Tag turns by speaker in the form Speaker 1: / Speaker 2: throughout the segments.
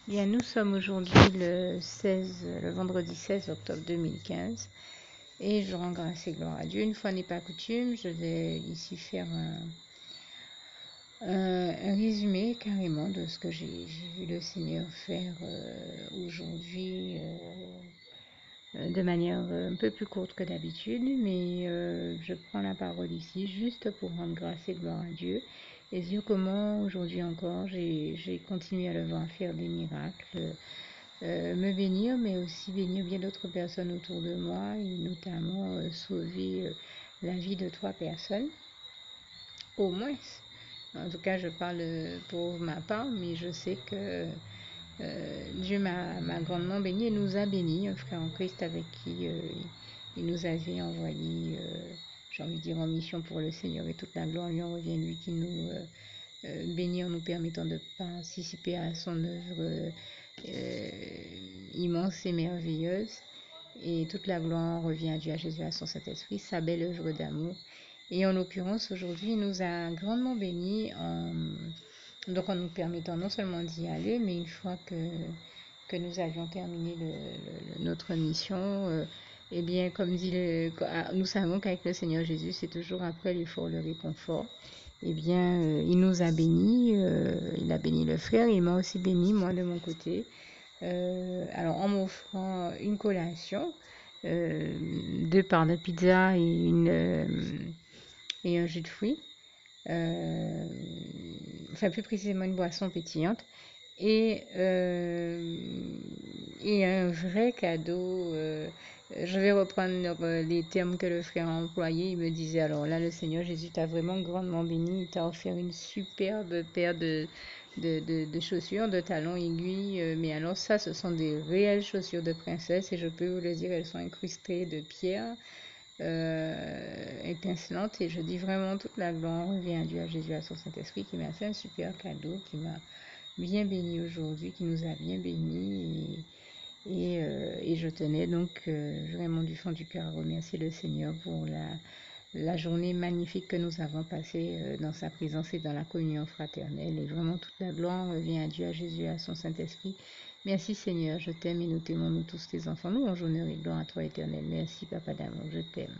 Speaker 1: Bien, nous sommes aujourd'hui le vendredi 16 octobre 2015 et je rends grâce et gloire à Dieu. Une fois n'est pas coutume, je vais ici faire un résumé carrément de ce que j'ai vu le Seigneur faire aujourd'hui de manière un peu plus courte que d'habitude, mais je prends la parole ici juste pour rendre grâce et gloire à Dieu et dire comment aujourd'hui encore j'ai continué à le voir faire des miracles, me bénir, mais aussi bénir bien d'autres personnes autour de moi et notamment sauver la vie de 3 personnes, au moins. En tout cas, je parle pour ma part, mais je sais que Dieu m'a grandement béni et nous a bénis, un frère en Christ avec qui il nous avait envoyé, j'ai envie de dire, en mission pour le Seigneur, et toute la gloire lui en revient, lui qui nous bénit en nous permettant de participer à son œuvre immense et merveilleuse. Et toute la gloire revient à Dieu, à Jésus, à son Saint-Esprit, sa belle œuvre d'amour. Et en l'occurrence, aujourd'hui, il nous a grandement bénis donc en nous permettant non seulement d'y aller, mais une fois que nous avions terminé notre mission, eh bien, comme dit nous savons qu'avec le Seigneur Jésus, c'est toujours après l'effort le réconfort. Eh bien, il nous a bénis, il a béni le frère, il m'a aussi béni, moi, de mon côté. Alors, en m'offrant une collation, 2 parts de pizza et un jus de fruits, enfin plus précisément une boisson pétillante, et un vrai cadeau. Je vais reprendre les termes que le frère a employés. Il me disait, alors là, le Seigneur Jésus t'a vraiment grandement béni. Il t'a offert une superbe paire de chaussures, de talons aiguilles. Mais alors ça, ce sont des réelles chaussures de princesse. Et je peux vous le dire, elles sont incrustées de pierres étincelante, et je dis vraiment toute la gloire revient à Dieu, à Jésus, à son Saint-Esprit qui m'a fait un super cadeau, qui m'a bien béni aujourd'hui, qui nous a bien bénis, et je tenais donc vraiment du fond du cœur à remercier le Seigneur pour la journée magnifique que nous avons passée dans sa présence et dans la communion fraternelle. Et vraiment toute la gloire revient à Dieu, à Jésus, à son Saint-Esprit. Merci Seigneur, je t'aime et nous t'aimons, nous tous tes enfants. Nous, en journée et gloire à toi éternel. Merci Papa d'amour, je t'aime.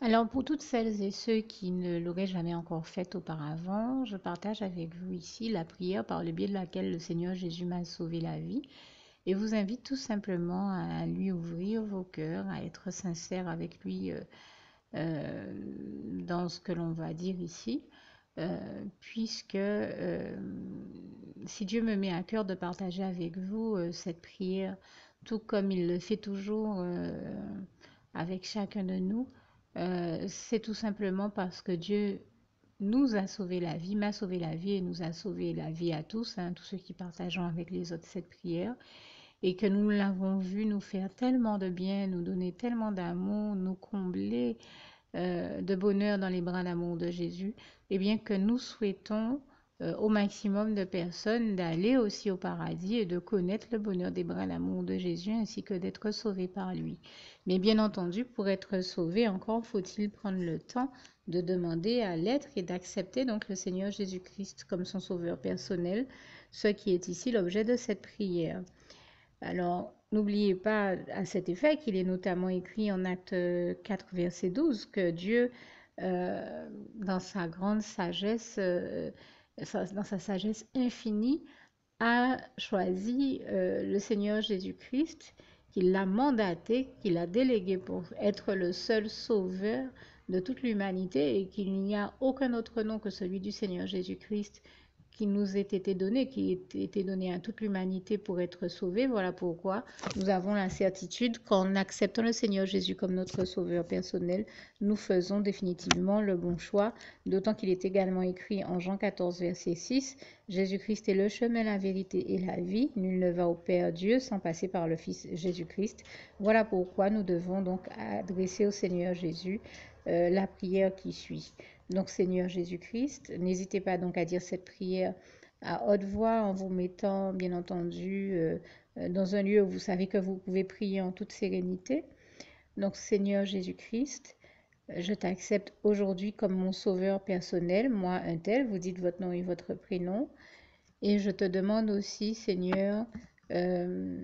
Speaker 1: Alors pour toutes celles et ceux qui ne l'auraient jamais encore fait auparavant, je partage avec vous ici la prière par le biais de laquelle le Seigneur Jésus m'a sauvé la vie, et vous invite tout simplement à lui ouvrir vos cœurs, à être sincère avec lui dans ce que l'on va dire ici, puisque si Dieu me met à cœur de partager avec vous cette prière, tout comme il le fait toujours avec chacun de nous, c'est tout simplement parce que Dieu nous a sauvé la vie, m'a sauvé la vie et nous a sauvé la vie à tous, tous ceux qui partageons avec les autres cette prière, et que nous l'avons vu nous faire tellement de bien, nous donner tellement d'amour, nous combler de bonheur dans les bras d'amour de Jésus, et bien que nous souhaitons au maximum de personnes d'aller aussi au paradis et de connaître le bonheur des bras d'amour de Jésus ainsi que d'être sauvés par lui. Mais bien entendu, pour être sauvé, encore faut-il prendre le temps de demander à l'être et d'accepter donc le Seigneur Jésus-Christ comme son sauveur personnel, ce qui est ici l'objet de cette prière. Alors, n'oubliez pas à cet effet qu'il est notamment écrit en Acte 4, verset 12, que Dieu, dans sa grande sagesse, dans sa sagesse infinie, a choisi le Seigneur Jésus-Christ, qu'il l'a mandaté, qu'il a délégué pour être le seul sauveur de toute l'humanité, et qu'il n'y a aucun autre nom que celui du Seigneur Jésus-Christ qui nous ait été donné, qui ait été donné à toute l'humanité pour être sauvé. Voilà pourquoi nous avons la certitude qu'en acceptant le Seigneur Jésus comme notre sauveur personnel, nous faisons définitivement le bon choix, d'autant qu'il est également écrit en Jean 14, verset 6, Jésus-Christ est le chemin, la vérité et la vie. Nul ne va au Père Dieu sans passer par le Fils Jésus-Christ. Voilà pourquoi nous devons donc adresser au Seigneur Jésus la prière qui suit. Donc Seigneur Jésus-Christ, n'hésitez pas donc à dire cette prière à haute voix en vous mettant bien entendu dans un lieu où vous savez que vous pouvez prier en toute sérénité. Donc Seigneur Jésus-Christ, je t'accepte aujourd'hui comme mon sauveur personnel, moi un tel, vous dites votre nom et votre prénom, Et je te demande aussi, Seigneur, euh,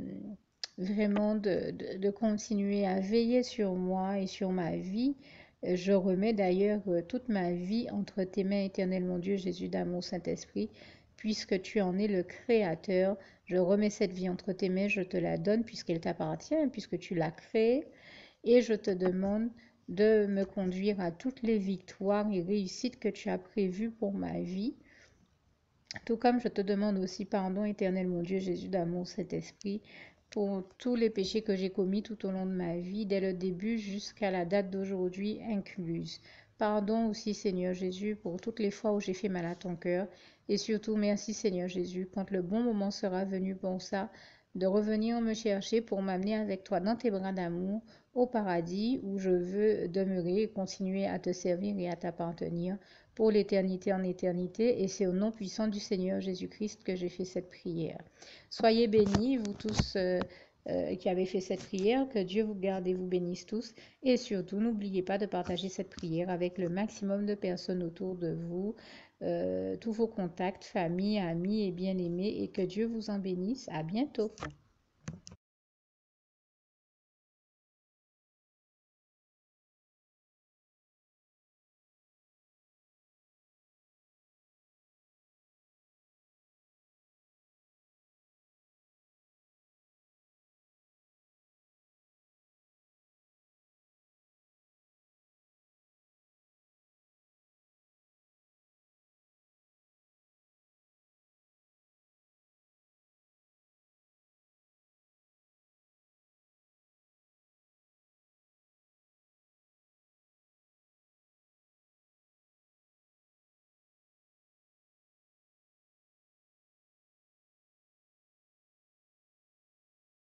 Speaker 1: vraiment de continuer à veiller sur moi et sur ma vie. Je remets d'ailleurs toute ma vie entre tes mains, éternel mon Dieu, Jésus d'amour, Saint-Esprit, puisque tu en es le Créateur. Je remets cette vie entre tes mains, je te la donne puisqu'elle t'appartient, puisque tu l'as créée. Et je te demande de me conduire à toutes les victoires et réussites que tu as prévues pour ma vie. Tout comme je te demande aussi pardon, éternel mon Dieu, Jésus d'amour, cet esprit, pour tous les péchés que j'ai commis tout au long de ma vie, dès le début jusqu'à la date d'aujourd'hui incluse. Pardon aussi, Seigneur Jésus, pour toutes les fois où j'ai fait mal à ton cœur. Et surtout, merci, Seigneur Jésus, quand le bon moment sera venu pour ça, de revenir me chercher pour m'amener avec toi dans tes bras d'amour au paradis où je veux demeurer et continuer à te servir et à t'appartenir pour l'éternité en éternité. Et c'est au nom puissant du Seigneur Jésus-Christ que j'ai fait cette prière. Soyez bénis, vous tous qui avez fait cette prière. Que Dieu vous garde et vous bénisse tous. Et surtout, n'oubliez pas de partager cette prière avec le maximum de personnes autour de vous, tous vos contacts, famille, amis et bien-aimés. Et que Dieu vous en bénisse. À bientôt.